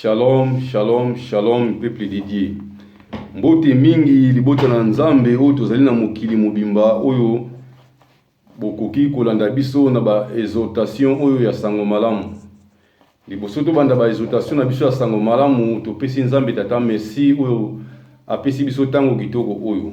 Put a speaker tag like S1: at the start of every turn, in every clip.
S1: Shalom, shalom, shalom, peuple de Dieu. Mbote mingi libota na nzambe oyo tozali na mokili mobimba oyo bokoki kolanda biso na ba exhortation oyo ya sango malamu. Liboso to banda ba exhortation na biso ya sango malamu topesi nzambe tata merci oyo apesi biso tango kitoko oyo.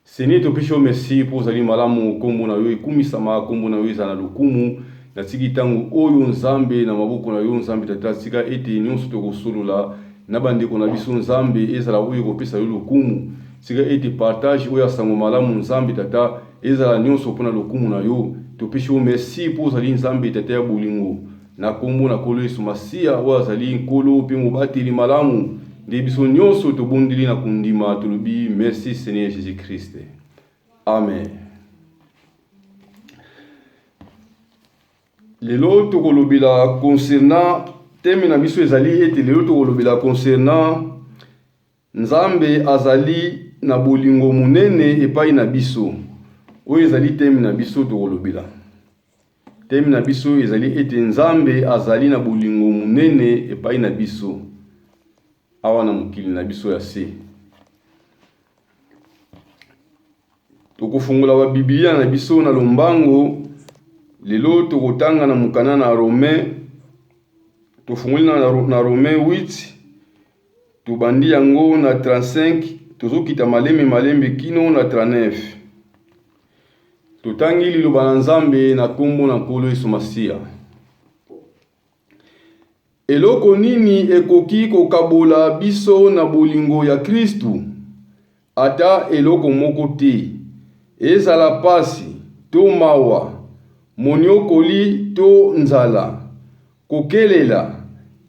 S1: Seigneur topesi yo merci pour zali malamu kombo na yo ekumisama kombo na yo ezana lokumu. Na tiki tangu oyo nzambe na maboko na yo nzambe tata sika ete nyonso tokosolola na bandeko na biso nzambe ezala oyo kopesa yo lokumu sika ete partage oyo sango malamu nzambe tata ezala nyonso pona lokumu na yo topesi yo merci pour zali nzambe tata ya bolingo na kombo na kolo Yesu Masia oyo azali nkolo pe mobateli malamu nde biso nyonso tobondeli na kundima tolobi merci Seigneur Jésus Christ. Amen. Lelo tokolobela concernant teme na biso ezali ete lelo tokolobela concernant nzambe azali na bolingo munene epai na biso. Oyo ezali teme na biso tokolobela. Teme na biso ezali ete nzambe azali na bolingo munene epai na biso. Awa na mokili na biso ya se. Tokofungola ba Biblia na biso na lombango. Lelo tokotanga na mukana na Romain tofungoli na Romain 8 tubandi yango na 35 tozokita malembe kino na 39 totangi liloba na nzambe na kombo na nkolo Yesu Masia. Eloko nini ekoki kokabola biso na bolingo ya Kristu? Ata eloko moko te, ezala pasi to mawa, moniokoli to nzala, kokelela,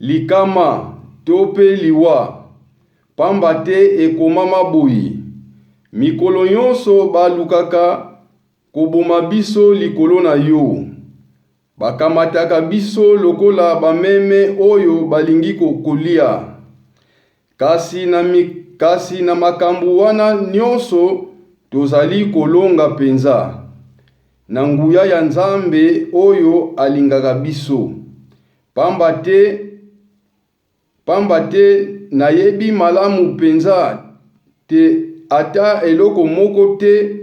S1: likama to pe liwa, pamba te ekomama boye. Mikolo nyonso balukaka koboma biso likolo na yo. Bakamataka biso lokola bameme oyo balingi kolia. Kasi na makambu wana nyonso tozali kolonga penza. Na nguya ya nzambe oyo alingaka biso. Pamba te nayebi malamu penza te ata eloko moko te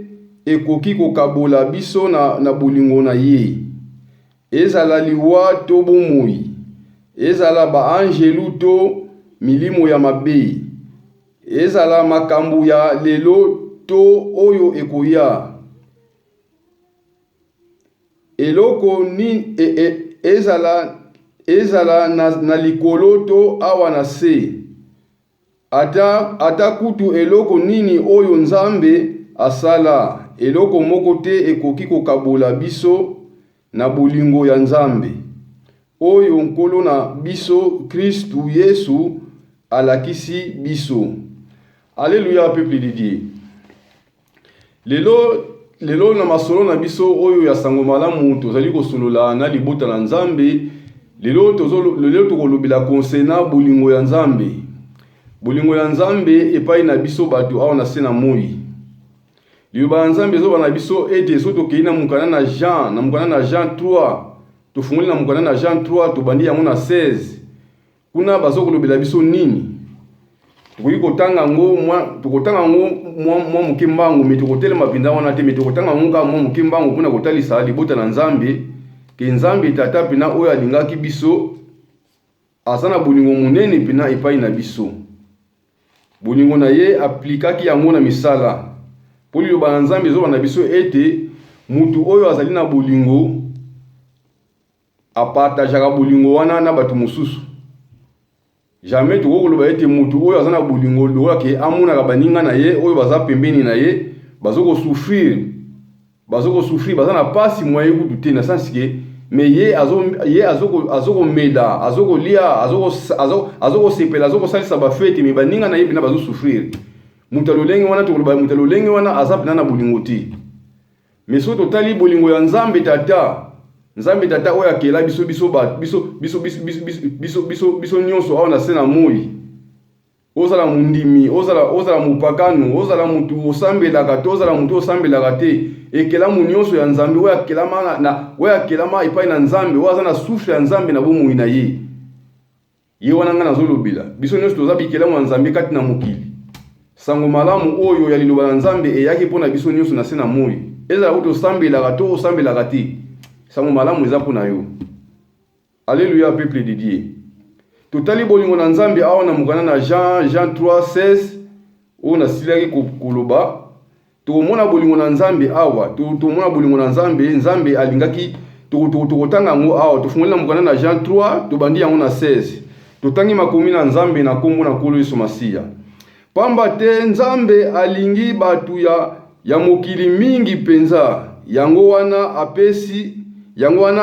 S1: ekoki kokabola biso na bolingo na ye. Ezala liwa to bomoi. Ezala ba angelu to milimo ya mabe. Ezala makambu ya lelo to oyo ekoya. Eloko ni ezala na likolo to awa na se. Ata kutu eloko nini oyo nzambe asala. Eloko moko te ekoki kokabola biso na bolingo ya nzambe. Oyo nkolo na biso Kristu Yesu alakisi biso. Alléluia peuple de Dieu. Lelo na masolo na biso oyo ya sango malamu tozali kosolola na libota na nzambe. Lelo tokolobela concernant bolingo ya nzambe. Bolingo ya nzambe epai na biso bato awa na se na moi. Liyoba nzambe zo bana biso ete so tokei na mukana na Jean 3. Tofungoli na mukana na Jean 3 tobandi yango na 16. Kuna bazokolobela biso nini? Tukotanga ngo mwa mukimbango mitokotele mapinda wana te mitokotanga ngo mwa mukimbango kuna kotalisa libota na nzambe ke nzambe tata pina oyo alingaki biso asana bolingo munene pina epai na biso. Bolingo na ye aplikaki yango na misala. Poli lo bana nzambe zo bana biso ete mutu oyo azali na bolingo apartajaka bolingo wana na batu mususu. Jamais tokoloba ete mutu oyo azana bolingo lokola ke amuna baninga na ye oyo baza pembeni na ye bazoko souffrir bazana pasi moye kutu te na sens ke mais ye azoko meda azoko lia azoko sepela azoko salisa ba fete mais baninga na ye bina bazo souffrir. Mutalolenge wana tokoloba mutalolenge wana azapina na bolingo te. Mais so totali bolingo ya nzambe tata oyo akela biso nyonso awa na se na moi. Ozala mundimi, ozala mupakano, ozala mutu osambelaka te, ozala mutu osambelaka te. Ekela mu nyonso ya nzambe oyo akelama epai na nzambe, oyo aza na souffle ya nzambe na bomoi na ye. ye wana nga nazolobela biso nyonso toza bikelamu ya Nzambe kati na mokili. Sango malamu oyo ya liloba na Nzambe eyaki mpona biso nyonso na se na moi. Ezala ko tosambelaka to osambelaka te, sango malamu eza mpona yo. Alléluia peuple de Dieu. Totali bolingo na Nzambe awa na mokana na Jean 3:16 oyo nasilaki koloba. Tomona bolingo na Nzambe awa, tomona bolingo na Nzambe alingaki tokotanga yango awa. Tofungoli na mokana na Jean 3 tobandi yango na 16. Totangi makomi na Nzambe na kombo na Nkolo Yesu Masiya. Pamba te Nzambe alingi batu ya mokili mingi penza, yango wana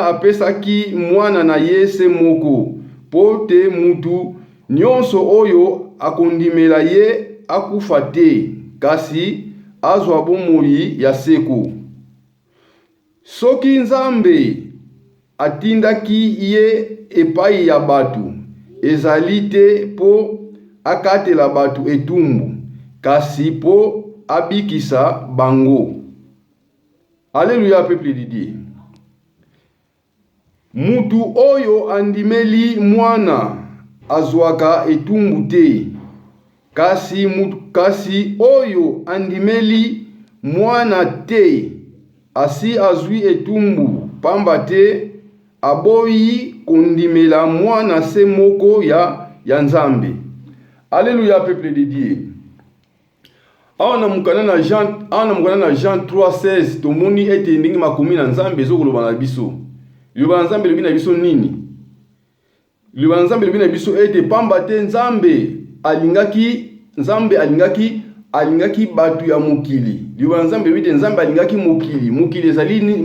S1: apesaki mwana na Yese moko, po te mutu nyonso oyo akondimela ye akufa te, kasi azwa bomoi ya seko. Soki Nzambe atindaki ye epai ya batu, ezali te po akatela batu etumbu, kasi po abikisa bango. Alléluia peuple de Dieu. Mutu oyo andimeli mwana azwaka etumbu te, kasi oyo andimeli mwana te asi azwi etumbu, pamba te aboyi kondimela mwana se moko ya Nzambe. Alléluia peuple de Dieu. Awa na mukana na Jean 3:16 tomoni ete ndenge makomi na Nzambe ezokoloba na biso. Liloba na Nzambe lobi na biso nini? Liloba na Nzambe lobi na biso ete pamba te Nzambe alingaki batu ya mokili. Liloba na Nzambe lobi ete Nzambe alingaki mokili. Mokili ezali nini?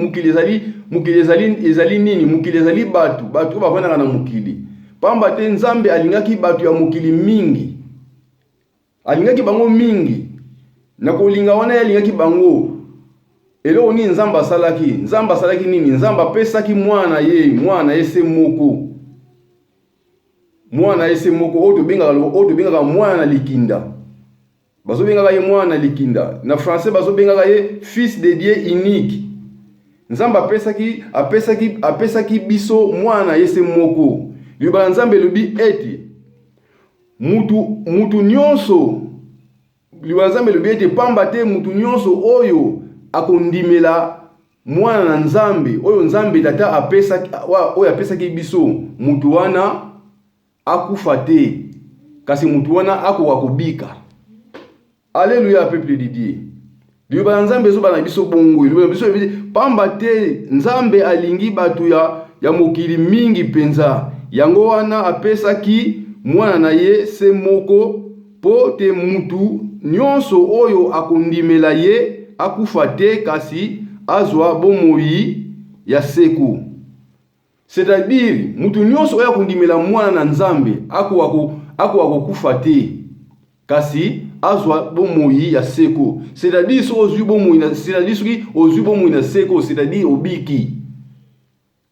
S1: Mokili ezali batu bavandaka na mokili. Pamba te Nzambe alingaki batu ya mokili mingi. Alingaki bango mingi. Na kolinga wana alingaki bango. Eloko nini Nzambe asalaki? Nzambe asalaki nini? Nzambe apesaki mwana Yese moko. Mwana Yese moko oyo tobengaka mwana na likinda. Bazobengaka ye mwana na likinda. Na français bazobengaka ye fils de Dieu unique. Nzambe apesaki biso mwana Yese moko. Liloba Nzambe lobi ete mutu nyonso, liloba Nzambe lobi ete pamba te mutu nyonso oyo akondimela mwana na Nzambe, oyo Nzambe tata apesaki biso, mutu wana akufa te, kasi mutu wana akoka kobika. Alléluia peuple de Dieu. Liloba Nzambe ezoba na biso bongo, liloba biso pamba te Nzambe alingi batu ya mokili mingi penza, yango wana apesaki mwana na ye se moko, po te mutu nyonso oyo akondimela ye akufa te, kasi azwa bomoi ya seko. C'est-à-dire mutu nyonso oyo akondimela mwana na Nzambe akoka kufa te, kasi azwa bomoi ya seko. C'est-à-dire soki ozwi bomoi na seko, c'est-à-dire obiki.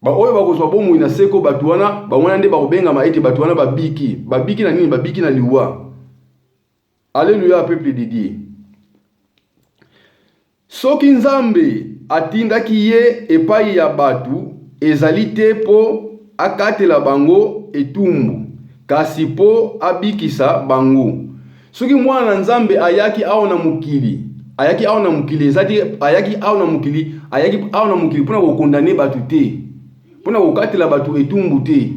S1: Ba oyo bakozwa bomoi na seko batu wana nde bakobengama ete batu wana babiki. Babiki na nini? Babiki na liwa. Alléluia peuple de Dieu. Soki Nzambe atindaki ye epai ya batu, ezali te po akatela bango etumbu, kasi po abikisa bango. Soki mwana Nzambe ayaki awa na mokili, ayaki awa na mokili pona kokondane batu te, pona kokatela batu etumbu te,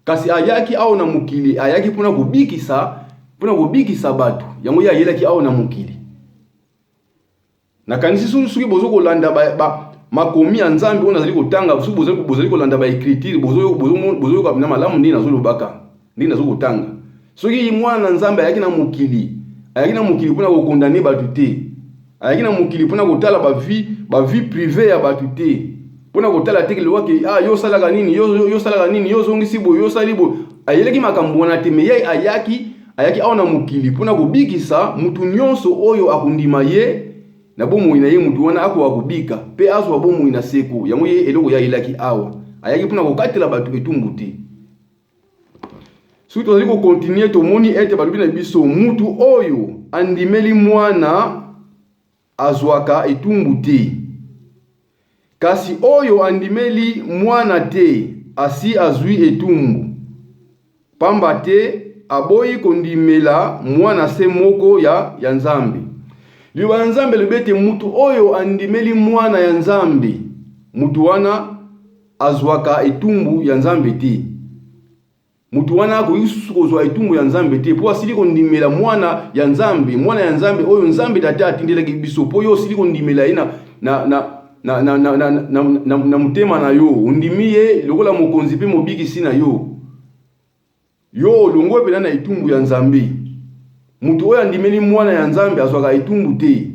S1: kasi ayaki awa na mokili, ayaki pona kobikisa batu. Yango ya yelaki awa na mokili. Na kanisi soki bozo kolanda makomi ya Nzambe ona zali kotanga, soki bozali kolanda ba écriture, bozo ka na malamu ndi nazolobaka, ndi nazokotanga. Soki mwana Nzambe ayaki na mokili pona kokondane batu te, ayaki na mokili pona kotala ba vie privée ya batu te, pona kotala te kelwa ke yo salaka nini, yo salaka nini, yo zongisi bo, yo salibo, ayeleki makambo na te, me ye ayaki awa na mokili pona kobikisa mutu nyonso oyo akondima ye na bomoi na ye, mutu wana akoka kobika pe azwa bomoi na seko. Yango ye eloko ya yelaki awa, ayaki pona kokatela batu etumbu te. Soki tozali kokontinue tomoni ete balobi na biso mutu oyo andimeli mwana azwaka etumbu te, kasi oyo andimeli mwana te asi azwi etumbu. pamba te aboyi kondimela mwana se moko ya Nzambe. Liloba la Nzambe lobete mutu oyo andimeli mwana ya Nzambe, mutu wana azwaka etumbu ya Nzambe te. Mutu wana akoyusu kozwa etumbu ya Nzambe te po asili kondimela mwana ya Nzambe oyo Nzambe tata atindelaki biso po yo asili kondimela ina na mutema na yo, undimiye lokola mokonzi pe mobikisi na yo. Yo longo pe na etumbu ya Nzambe. Mutu oyo andimeli mwana ya Nzambe azwaka etumbu te.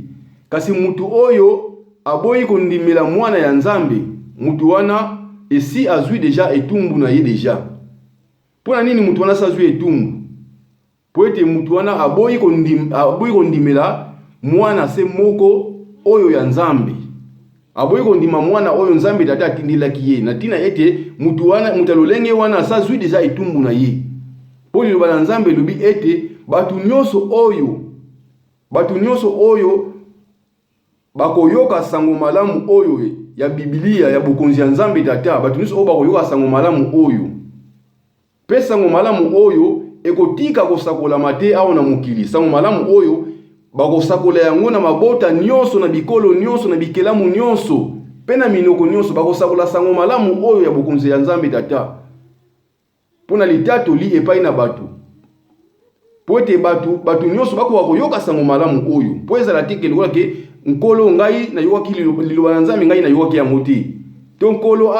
S1: Kasi mutu oyo aboyi kondimela mwana ya Nzambe, mutu wana esi azwi deja etumbu na ye deja. Pona nini mutu wana sazwi etumbu? Po ete mutu wana aboyi kondimela mwana se moko oyo ya Nzambe. Aboyi kondima mwana oyo Nzambe tata atindelaki ye. Na tina ete mutu wana mutalolenge wana sazwi deja etumbu na ye. Po liloba la Nzambe lobi ete batu nyonso oyo bakoyoka sango malamu oyo ya Biblia ya bokonzi ya Nzambe tata, batu nyonso oyo bakoyoka sango malamu oyo. Pe sango malamu oyo ekotika kosakola mate awo na mokili. Sango malamu oyo bakosakola yango na mabota nyonso, na bikolo nyonso, na bikelamu nyonso, pe na minoko nyonso bakosakola sango malamu oyo ya bokonzi ya Nzambe tata. Pona litato li epai na batu. Po ete batu nyonso bakoyoka sango malamu oyo. Po ezala teke lokola ke nkolo ngai na yoka ki liloba la Nzambe ngai na yoka ki yango te. To nkolo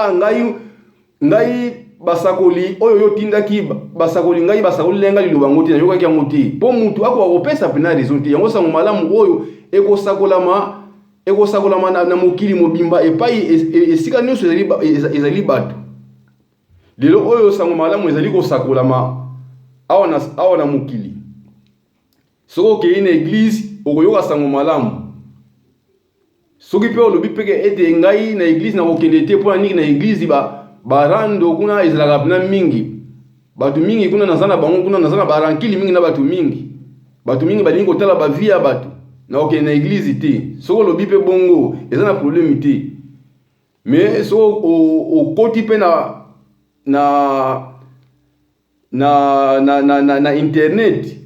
S1: ngai basakoli oyo yo tindaki basakoli ngai basakoli lenga liloba ngoti na yoka ki yango te. Po mutu akopesa pena raison te. Yango sango malamu oyo ekosakolama na mokili mobimba epai esika nyonso ezali batu. Lelo oyo sango malamu ezali kosakolama awa na mokili. Soko ke ina église okoyoka sango malamu. Soki pe olobi peke ete ngai na église na kokende te pona niki na église barando kuna ezalaka na mingi. Batu mingi kuna nazana bango kuna nazana barankili mingi na batu mingi. Batu mingi balingi kotala ba vie ya batu na kokende na église te. Soko olobi pe bongo ezana problème te. Mais so okoti pe na internet,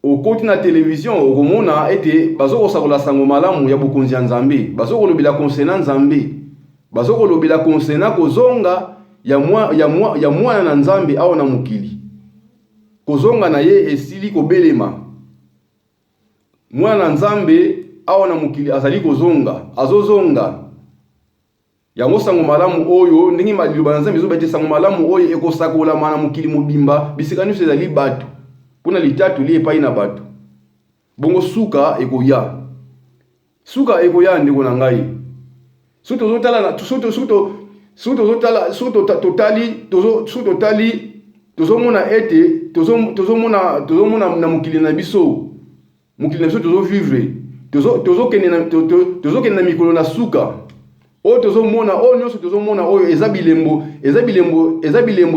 S1: okoti na télévision, okomona ete bazoko sakola sango malamu ya bokonzi ya Nzambe, bazoko lobela konsena Nzambe, bazoko lobela konsena kozonga ya mwana na Nzambe awo na mokili. Kozonga na ye esili kobelema. Mwana na Nzambe awo na mokili azali azozonga. Yango sango malamu oyo ndenge maliloba na Nzambe ezobete sango malamu oyo ekosakola mana mokili mobimba bisika nyonso ezali batu. Pona litatu li epai na batu. Bongo suka ekoya. Suka ekoya ndeko na ngai. Suto zotala tozomona ete tozomona na mokili na biso. Mokili na biso tozovivre. Tozokende na mikolo na suka. O tozomona o nyonso tozomona oyo eza bilembo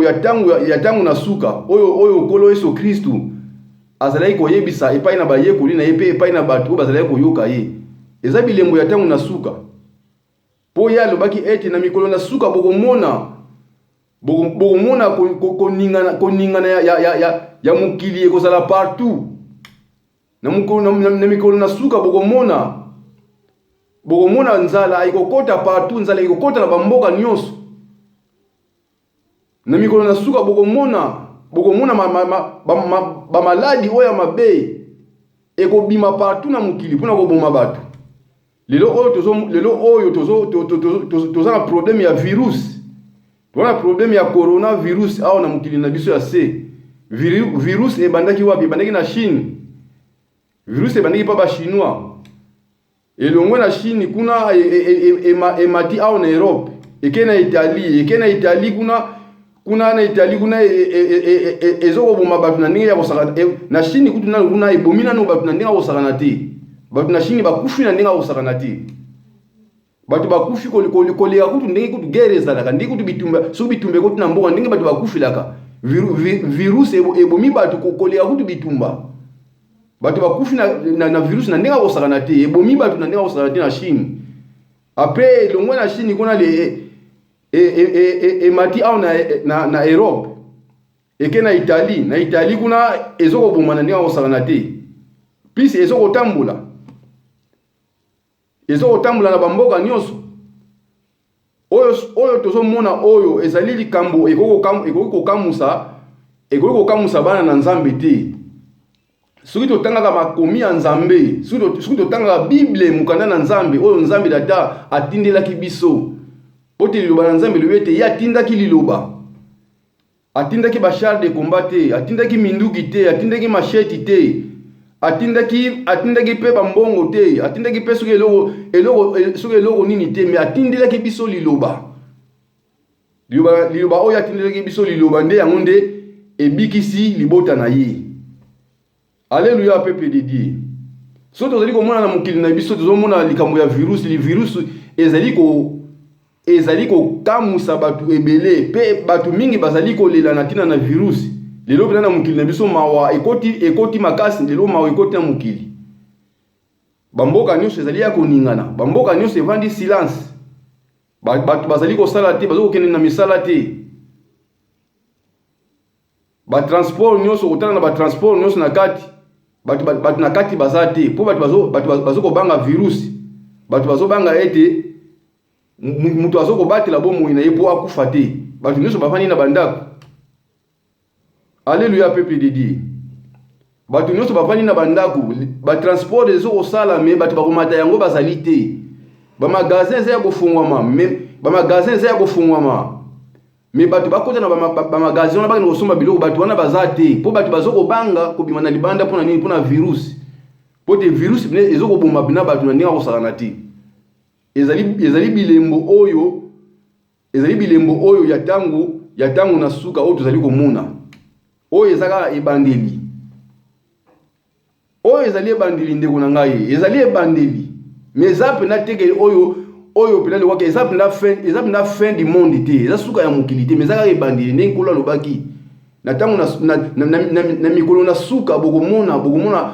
S1: ya tango na suka oyo kolo Yesu Kristu azalaki koyebisa epai na bayekoli na ye pe epai na batu oyo bazalaki koyoka ye. Eza bilembo ya tango na suka. Po ya lobaki ete na mikolo na suka bokomona koningana ya mokili ekozala partout. Na mikolo na suka bokomona nzala ikokota partout, nzala ikokota na bamboka nyonso. Na mikolo na suka bokomona ba maladi oya mabe ekobima partout na mokili pona koboma batu. Lelo oyo toza na problème ya virus. Toza na problème ya coronavirus awa na mokili na biso ya se. Virus ebandaki wapi? Ebandaki na Chine. Virus ebandaki pa ba chinois. Elongwe na Chine kuna emati awo na Europe. Eke na Italie kuna na Italie kuna ezoko boma batu na ndenge ya kosaka na Chine kutu na kuna ebomina no batu na ndenge ya kosaka na te. Batu na Chine bakufi na ndenge ya kosaka na te. Batu bakufi kolega kutu ndenge kutu guerre ezalaka ndenge kutu bitumba so bitumbe kutu na mboka ndenge batu bakufi laka. Virus ebomi batu kolega kutu bitumba. Batu bakufi na virus na ndenge ya kosaka na te. Ebomi batu na ndenge ya kosaka na te na Chine. Après longwa na Chine kuna le emati awo na Europe. eke na Italie kuna ezoko bomana ndinga kosakana te plus ezoko tambula na bamboka nyonso oyo tozomona oyo ezali likambo ekoki kokamusa bana na Nzambe te soki totangaka makomi ya Nzambe soki totangaka Bible mukanda na Nzambe oyo Nzambe data atindelaki biso pote liloba na Nzambe lobi te ye atindaki liloba atindaki bachar de combat te atindaki minduki te atindaki machete te atindaki pe bambongo te atindaki pe soki eloko nini te mais atindelaki biso liloba oyo atindelaki biso liloba nde yango nde ebikisi libota na ye. Alléluia peuple de Dieu. So tozali komona na mokili na biso tozomona likambo ya virus ezali ko kamusa batu ebele pe batu mingi bazali kolela na tina na virus lelo pena na mokili na biso mawa ekoti makasi lelo mawa ekoti na mokili bamboka nyonso ezali ya koningana bamboka nyonso evandi silence batu bazali kosala te bazali kokende na misala te transport nyonso kotala na transport nyonso na kati batu na kati baza te po batu bazokobanga virus batu bazobanga ete mutu azokobatela bomoi na ye po akufa te batu nyonso bafandi na bandako. Alléluia peuple de Dieu. Batu nyonso bafandi na bandako transport ezokosala me batu bakomata yango bazali te bamagazin eza ya kofungwama me batu bakota na bamagazin wana bakende kosomba biloko batu wana baza te po batu bazokobanga kobima na libanda mpona nini mpona virus po te virus ezokoboma bina batu na ndenge akosakana te ezali bilembo oyo ya tango na suka oyo tozali komona oyo ezaka ebandeli oyo ezali ebandeli ndeko na ngai ezali ebandeli mais eza pena teke oyo pena le waka eza pena fin du monde te eza suka ya mokili te mais ezaka ebandeli ndenge nkolo alobaki na tango na mikolo na suka bokomona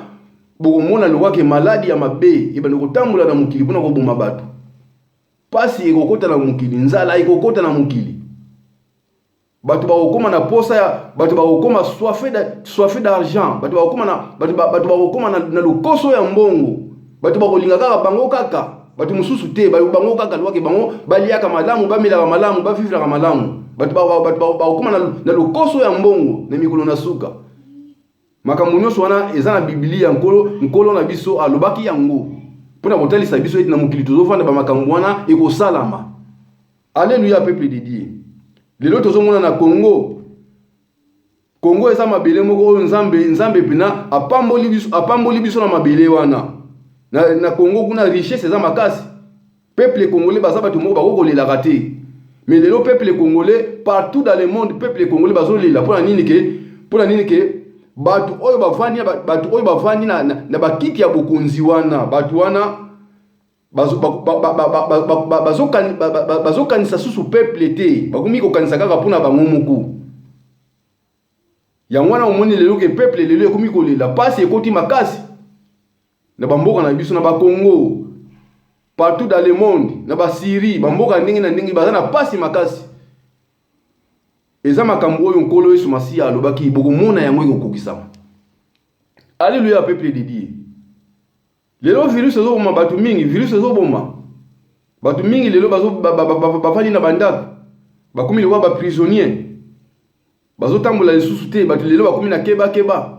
S1: le waka maladi ya mabe ebanda kotambola na mokili mpona koboma bato pasi ekokota na mokili nzala ekokota na mokili batu bakokoma na posa ya batu bakokoma soifé d'argent batu bakokoma na lokoso ya mbongo batu bakolinga kaka bango kaka batu mususu te bango kaka lwake bango baliaka malamu bamelaka malamu bavivlaka malamu batu bakokoma na lokoso ya mbongo na mikolo na suka makambo nyonso wana eza na Biblia nkolo na biso alobaki yango mpona kotalisa biso ete na mokili tozofanda bamakambo wana ekosalama. Alléluia peuple de Dieu. Lelo tozomona na Congo eza mabele moko oyo nzambe pena apamboli biso na mabele wana na Congo kuna richesse eza makasi peuple congolais baza bato moko bakokolelaka te mais lelo peuple congolais partout dans le monde peuple congolais bazolela mpona nini ke batu oyo bavandi na bakiti ya bokonzi wana batu wana bazokanisa susu peuple te bakomi kokanisa kaka mpona bango moko yango wana omoni lelo ke peuple lelo ekomi kolela pasi ekoti makasi na bamboka na biso na bakongo partout dans le monde na basyrie bamboka ndenge na ndenge baza na pasi makasi eza makambo oyo nkolo Yesu Masiya alobaki bokomona yango ekokokisama. Alléluia peuple de Dieu. Lelo virus ezoboma batu mingi lelo bafandi na bandako bakomi lewa baprisonnier bazotambola lisusu te batu lelo bakomi na keba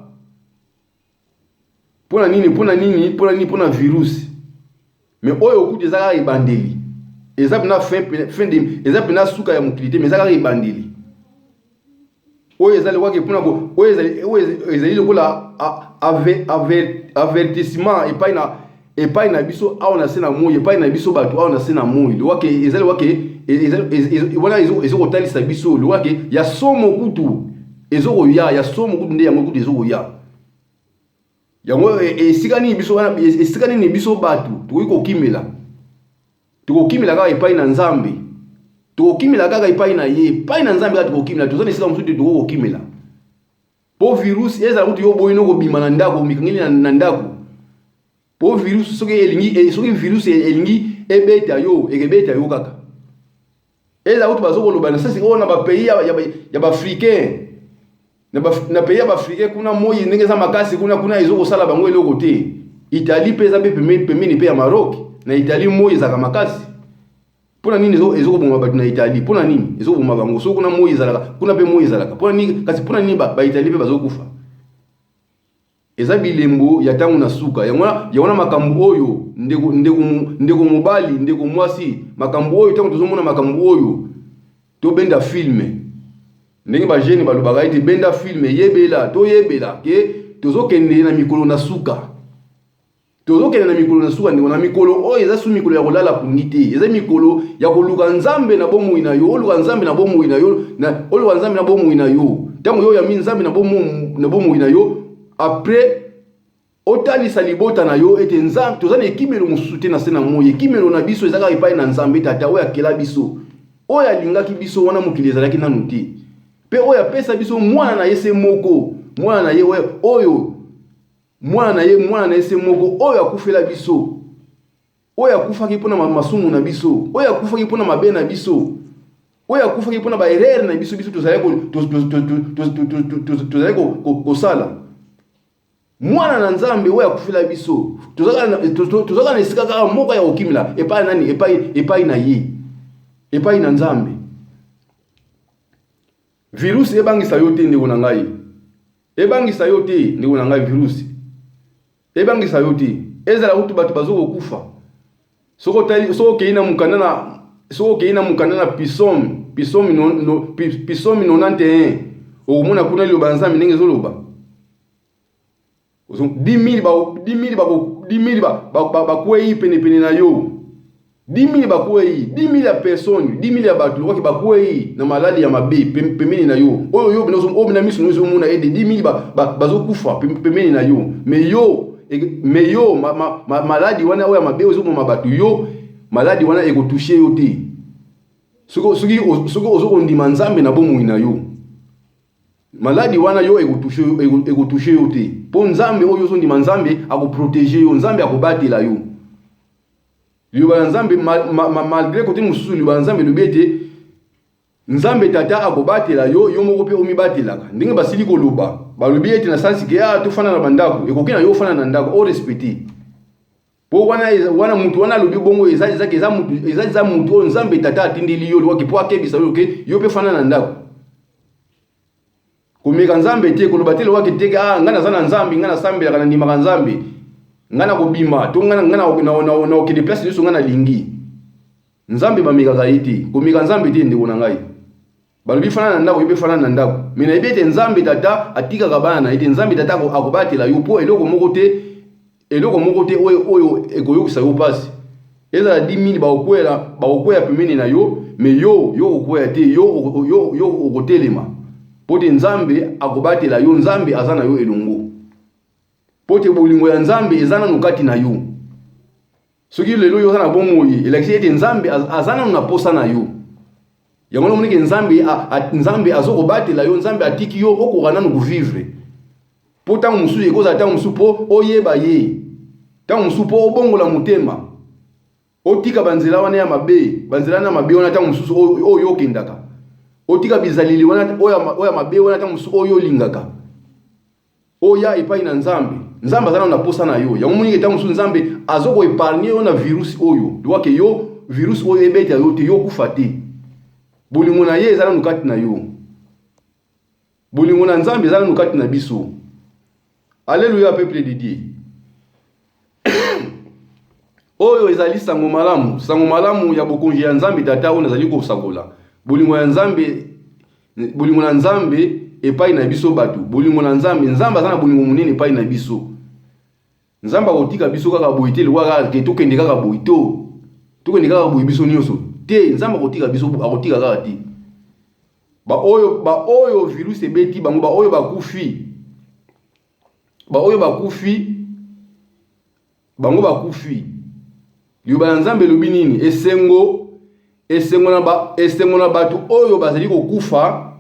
S1: mpona mpona virus mais oyo okuti ezaka ebandeli eza pena suka ya mokili te mais ezaka ebandeli oyo ezali kwake mpona oyo ezali lokola avertissement epai na biso awa na se na moi epai na biso bato awa na se na moi lokwake ezali wake wana ezokotalisa biso lokwake ya somo kutu ezokoya ya somo kutu nde yango kutu ezokoya yango esika nini biso bato tukokimela kaka epai na Nzambe tukokimela kaka epai na ye epai na Nzambe kaka tukokimela tozana esika mosusu te tukokimela po virus ezala kutu yo boyino kobima na ndako mikangeli na ndako po virus soki virus elingi ebeta yo ekebeta yo kaka ezala kutu bazokoloba na sasi oyo na bapays ya baafricain na pays africain kuna moi ndenge za makasi kuna ezoko sala bango eloko te. Italie pesa be pemeni pe ya Maroc na Italie moi za makasi. Pona nini ezoko boma batu na Italie? Pona nini ezoko boma bango? So kuna moi zalaka, kuna pe moi zalaka. Pona nini kasi pona nini ba Italie pe bazokufa? Eza bilembo ya tangu na suka. Yangona makambo oyo ndeko mobali, ndeko mwasi, makambo oyo tangu tozomona makambo oyo to benda filme. Ndenge ba jeune balobaka ite benda filme yebela to yebela ke tozokende na mikolo na suka. Tozokende na mikolo na suka ndeko na mikolo oyo eza su mikolo ya kolala pungite. Eza mikolo ya koluka nzambe na bomu ina yo, oluka nzambe na bomu ina yo, na oluka nzambe na bomu ina yo. Tango yo ya minzambe na bomu ina yo. Après otalisa libota na yo ete nzambe tozana ekimelo musute na sena moye ekimelo na biso ezaka epai na nzambe tata oya kela biso oya lingaki biso wana mokili ezalaki nanu te pe oya pesa biso mwana na yese moko mwana na ye oyo mwana na yese moko oyo akufela biso oyo akufaki mpona masumu na biso oyo akufaki mpona mabe na biso oyo akufaki mpona ba erreur na biso tozalaki kosala mwana na nzambe oyo akufela biso tozaka na esika kaka moko ya kokimela epai nani epai na ye epai na nzambe. Virus ebangisa yo te ndeko na ngai, ebangisa yo te ndeko na ngai. Virus ebangisa yo te ezala kutu bato bazokokufa soko keina mukanda na Pisomi 91 okomona kuna liloba nzambe ndenge ezoloba 10,000 bakwei pene na yo 10,000 bakwei 10,000 ya personne 10,000 ya bato lokoki bakwei na maladi ya mabe pemeni na yo oyo bina miso nozo mona ede 10,000 bazokufa pemeni na yo me yo maladi wana oyo ya mabe ozomoma bato yo maladi wana ekotouche yo te soki ozokondima nzambe na bomoi na yo maladi wana yo ekotouche yo te po nzambe oyo ozondima nzambe akoprotege yo nzambe akobatela yo liyoba nzambe malgré kote mususu liyoba nzambe lobete nzambe tata akobatela yo moko pe omibatelaka ndenge basili koloba balobi ete na sansi ke tofana na bandako ekoki na yo ofana na ndako o respecter po wana mutu wana lobi bongo eza mutu oyo nzambe tata atindeli yo lokoki po akebisa yo ke yo pe fana na ndako komeka nzambe te koloba te lokoki te nga naza na nzambe nga nasambelaka na ndimaka nzambe nga na kobima to nga na okende place nyonso nga na lingi nzambe bamekaka ye te komeka nzambe te ndeko na ngai balobi fana na ndako yo pe fana na ndako me nayebi ete nzambe tata atikaka bana na ye te nzambe tata akobatela yo po eloko moko te oyo ekoyokisa yo pasi ezala 10,000 bakokwea pemeni na yo me yo okokwea te yo okotelema po te nzambe akobatela yo nzambe aza na yo elongo po te bolingo ya nzambe eza nanu kati na yo soki lelo yo oza na bomoi elakisi ete nzambe aza nanu na posa na yo yango namonike nzambe azokobatela yo nzambe atiki yo okoka nanu kovivre po ntango mosusu ekozala ntango mosusu po oyeba ye ntango mosusu po obongola motema otika banzela wana ya mabe wana ntango mosusu oyo okendaka otika bizaleli wana oyo mabe wana ntango mosusu oyo olingaka oya epai na nzambe aza nanu na posa na yo yango monike ntango mosusu nzambe azokoepargne yo na virus oyo lokoke yo virus oyo ebeta yo te yo kufa te bolingo na ye eza nanu kati na yo bolingo na nzambe eza nanu kati na biso. Alléluia peuple de Dieu. Oyo ezali sango malamu ya bokonzi ya nzambe tata oyo nazali kosakola bolingo na nzambe epai na biso bato bolingo na nzambe aza na bolingo monene epai na biso nzambe akotika biso kaka boyi te lokaka ke tokende kaka boyi to tokende kaka boyi biso nyonso te nzambe akotika biso akotika kaka te ba oyo virus ebeti bango ba oyo bakufi liyoba na nzambe lobi nini esengo na bato oyo bazali kokufa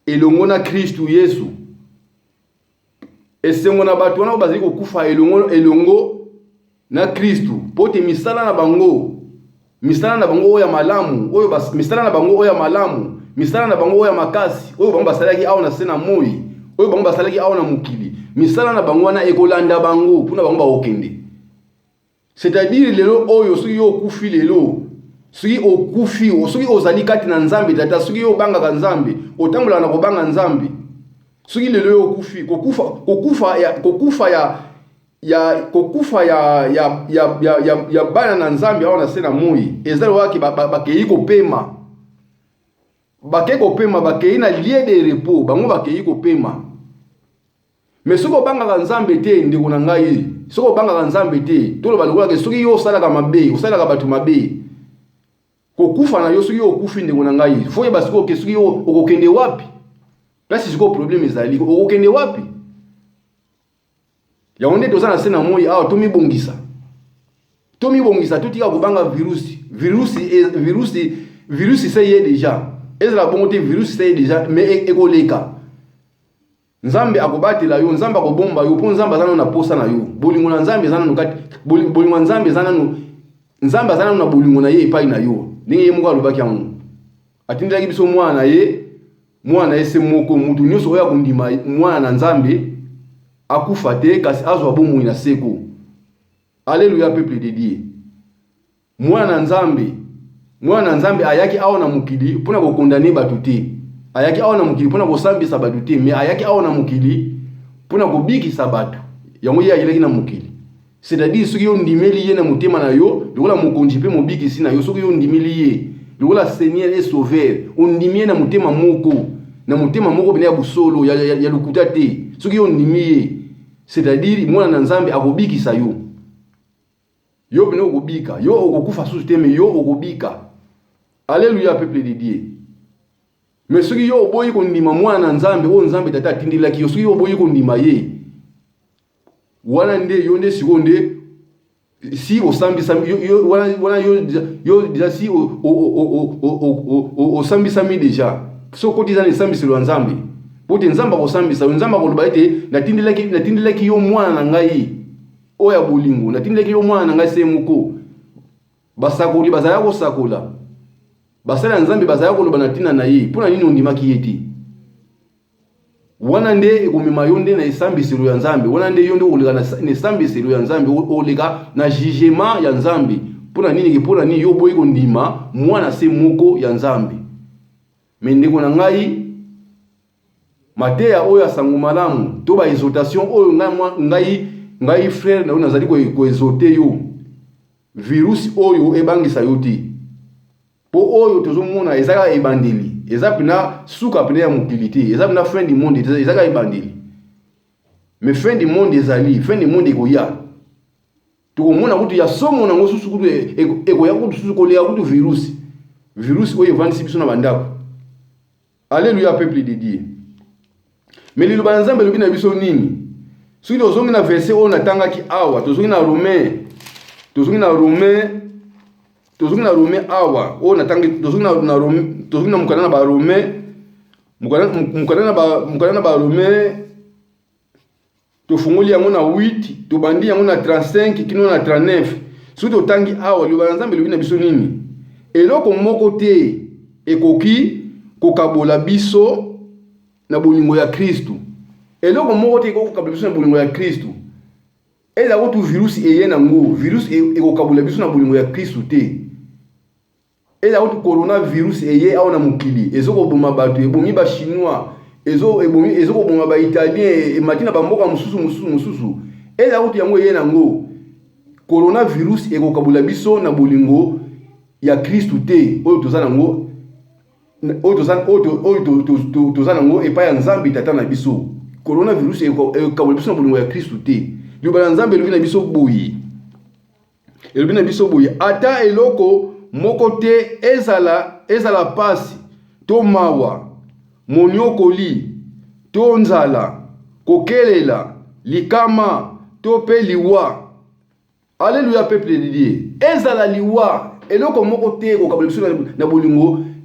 S1: elongo na Kristu Yesu esengo na bato wana bazali kokufa elongo na Kristu po te misala na bango oyo ya malamu misala na bango oyo ya makasi oyo bango basalaki awa na se na moi oyo bango basalaki awa na mokili misala na bango wana ekolanda bango puna bango baokende. C'est-à-dire lelo oyo soki yo okufi lelo soki okufi soki ozali kati na Nzambe tata soki yo bangaka Nzambe otambola na kobanga Nzambe soki lelo yo okufi kokufa ya bana na Nzambe awa na se na moi ezali waki bakei kopema bakei kopema bakei na lieu de repos bango bakei kopema. Mais soko bangaka Nzambe te ndeko na ngai soko bangaka Nzambe te tolo balokola ke soki yo osalaka mabe osalaka batu mabe kokufa na yo soki yo okufi ndeko na ngai foye basiko ke soki yo okokende wapi place siko problème ezali okokende wapi ya onde toza na se na moi awa tomibongisa totika kobanga virusi seye déjà ezala bongo te virusi seye déjà mais ekoleka Nzambe akobatela yo Nzambe akobomba yo po Nzambe azana na posa na yo bolingo na Nzambe azana no kati bolingo Nzambe azana no Nzambe azana na bolingo na ye epai na yo ndenge ye moko alobaki yango atindaki biso mwana ye se moko mutu nyonso oyo akondima mwana na Nzambe akufa te kasi azwa bomoi na seko. Alléluia peuple de Dieu. Mwana na Nzambe ayaki awa na mokili pona ko condamner batu te. Ayaki awa na mokili pona ko sambisa batu te mais ayaki awa na mokili pona ko bikisa batu. Yango ye ayelaki na mokili. C'est-à-dire soki yo ndimeli ye na motema na yo, lokola mokonzi pe mobikisi na yo soki yo ndimeli ye, lokola Seigneur et Sauveur, ondimie na motema moko bina ya busolo ya lukuta te. Soki yo ndimie, c'est-à-dire mwana na Nzambe akobikisa yo. Yo bina okobika, yo okokufa susu te mais yo okobika. Alléluia peuple de Dieu. Mais soki yo oboyi kondima mwana na Nzambe, o Nzambe tata atindilaki yo, soki yo oboyi kondima ye, wana nde yo nde sikonde si osambisa yo wana yo déjà si osambisa mi déjà so kotiza ne sambisa lo Nzambe pote Nzambe akosambisa Nzambe akoloba ete natindilaki yo mwana na ngai oya bolingo natindilaki yo mwana na ngai se moko basakoli bazaya kosakola basala Nzambe bazaya koloba natina na ye pona nini ondimaki yeti wana nde ekomema yo nde na esambiselo ya Nzambe wana nde yo nde oleka na esambiselo ya Nzambe oleka na jugement ya Nzambe pona nini yo boyi kondima mwana se moko ya Nzambe. Mais ndeko na mateya oyo asango malamu to ba exhortation oyo ngai frère na nazali ko exhorter yo virus oyo ebangisa yo ti po oyo tozomona ezaka ebandeli eza pina suka pina ya mokilité eza pina fin du monde ezaka ebandeli mais fin du monde ezali fin du monde ekoya tokomona kutu ya somo nango susu kutu ekoya kutu susu kolia kutu virus oyo evandisi biso na bandako. Alléluia peuple de Dieu. Mais liloba Nzambe lobi na biso nini soki tozongi na verset oyo natangaki awa tozongi na Romain awa o natangi tozongi na mukana na ba Romain mukana na ba Romain tofungoli yango na 8 tobandi yango na 35 kino na 39 soki totangi awa liloba Nzambe lobi na biso nini eloko moko te ekoki kokabola biso na bolingo ya Kristu eloko moko te ekoki kokabola biso na bolingo ya Kristu eza kutu virus eye nango virus ekokabola biso na bolingo ya Kristu te eza kutu coronavirus eye awa na mokili ezokoboma bato ebomi ba chinois ezokoboma ba italien matina ba mboka mususu eza kutu yango eye nango coronavirus ekokabola biso na bolingo ya Kristu te oyo toza nango toza nango epai ya Nzambe tata na biso coronavirus ekokabola biso na bolingo ya Kristu te liloba na Nzambe elobi na biso boye ata eloko moko te ezala pasi to mawa moniokoli to nzala kokelela likama to pe liwa. Alléluia peuple de Dieu. Ezala liwa eloko moko te kokabola biso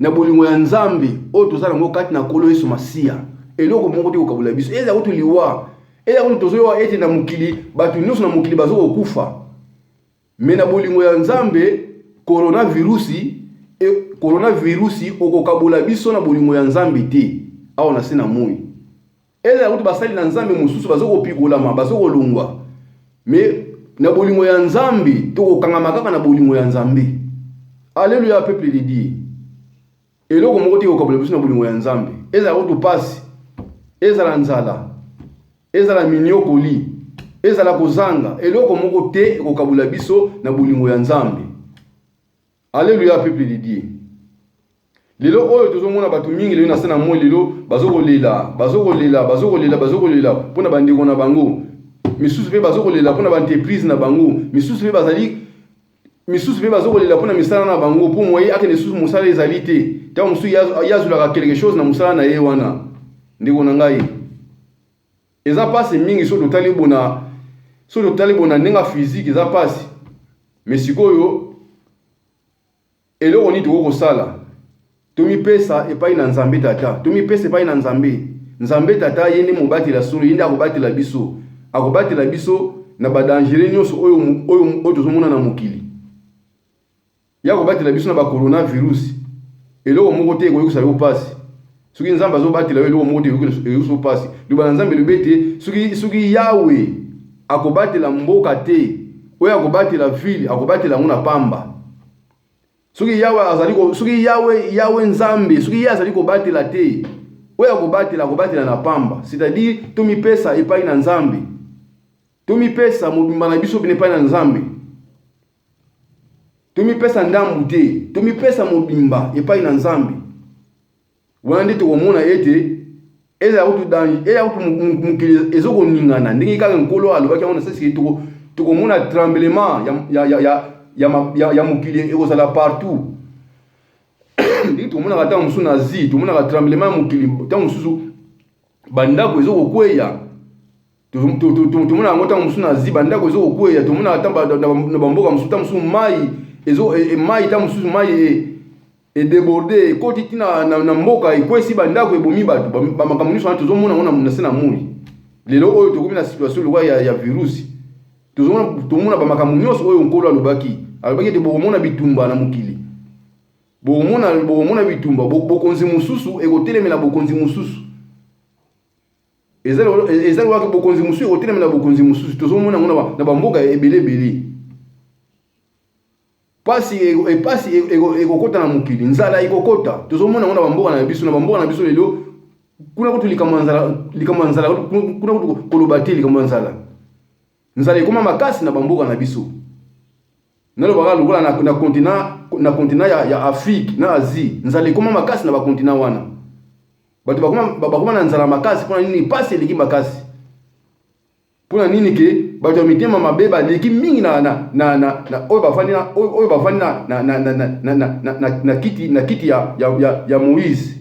S1: na bolingo ya Nzambe oyo toza nango kati na kolo Yesu Masiya eloko moko te kokabola biso ezala kutu liwa eza kutu tozoyoka ete na mokili bato nyonso na mokili bazokokufa me na bolingo ya Nzambe coronavirus okokabola biso na bolingo ya Nzambe te awa na se na moi. eza kuti basali na nzambe mususu bazokopikolama bazokolongwa mais na bolingo ya nzambe tokokangama kaka na bolingo ya nzambe. Alléluia peuple de Dieu. Eloko moko te kokabula biso na bolingo ya nzambe eza kuti pasi eza la nzala eza la miniokoli eza la kozanga eloko moko te kokabula biso na bolingo ya nzambe. Alléluia peuple de Dieu. Lelo oyo tozomona bato mingi lelo na sana mo lelo bazokolela pona bandeko na bango misusu pe bazokolela pona ba entreprise na bango misusu pe bazokolela pona misala na bango po moye akene susu musala ezali te ta musu yazulaka quelque chose na musala na ye wana ndeko na ngai eza pasi mingi so totali bona nenga physique eza pasi mais sikoyo eloko ni tokosala tomipesa epai na nzambe tata tomipesa epai na nzambe tata yende mobatela solo yende akobatela biso na badangere nyonso oyo tozomona na mokili ya kobatela biso na ba coronavirus eloko moko te ekoyokisa yo pasi soki nzambe azobatela yo eloko moko te ekoyokisa pasi loba na nzambe lobete soki yawe akobatela mboka te oyo akobatela ville akobatela ngo na pamba. Soki yawe nzambe soki azali kobatela te oyo akobatela na pamba, c'est-à-dire tomipesa epai na nzambe tomipesa mobimba na biso bine epai na nzambe tomipesa ndambu te tomipesa mobimba epai na nzambe. Wana nde tokomona ete eza mokili ezokoningana ndenge kaka nkolo alobaki yango na sasi tokomona tremblement ya mokili ekozala partout. Ndenge tokomona ntango mosusu na Asie tomonaka tremblement ya mokili ntango mosusu bandako ezokokweya tomona yango ntango mosusu na Asie bandako ezokokweya tomonaka na bamboka mosusu ntango mosusu mai ntango mosusu mai edeborde ekoti tina na mboka ekwesi bandako ebomi bato bamakambo nyonso wana tozomona ngo na se na moi. Lelo oyo tokomi na situation lokwa ya virusi tomona bamakambo nyonso oyo nkolo alobaki ete bokomona bitumba na mokili bokomona bitumba bokonzi mosusu ekotelemela bokonzi mosusu eza lokola bokonzi mosusu ekotelemela bokonzi mosusu tozomona ngo na bamboka ebelebele. Pasi ekokota na mokili nzala ekokota tozomona ngo na bamboka na biso lelo kuna kutu likambo ya nzala kuna kutu koloba te likambo ya nzala ekoma makasi na bamboka na biso nalobaka lokola na kontina ya Afrique na Asie nzala ekoma makasi na bakontina wana bato bakoma na nzala makasi mpona nini pasi eleki makasi mpona nini ke bato ya mitema mabe baleki mingi oyo bafandi na kiti ya Moïse